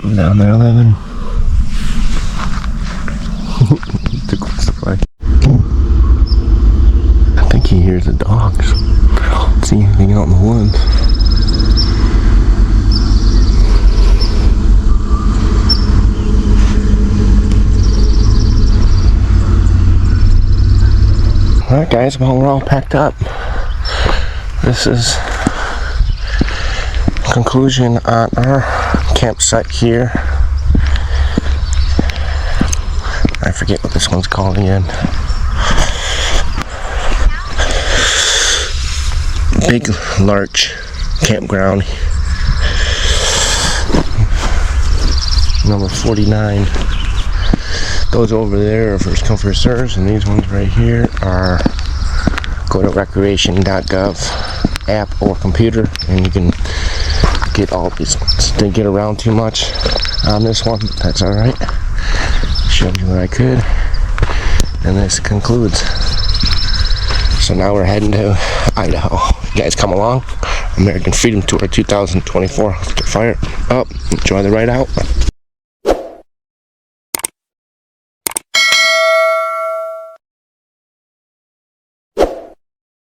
Something down there living. Too close to play. I think he hears the dogs. I don't see anything out in the woods. Alright guys, well we're all packed up. This is conclusion on our campsite here. I forget what this one's called again. Big Larch Campground. Number 49. Those over there are first come first serves, and these ones right here are go to recreation.gov app or computer, and you can get all these ones. Didn't get around too much on this one, but that's alright. Showed you what I could, and this concludes. So now we're heading to Idaho. You guys come along. American Freedom Tour 2024. Fire up. Enjoy the ride out.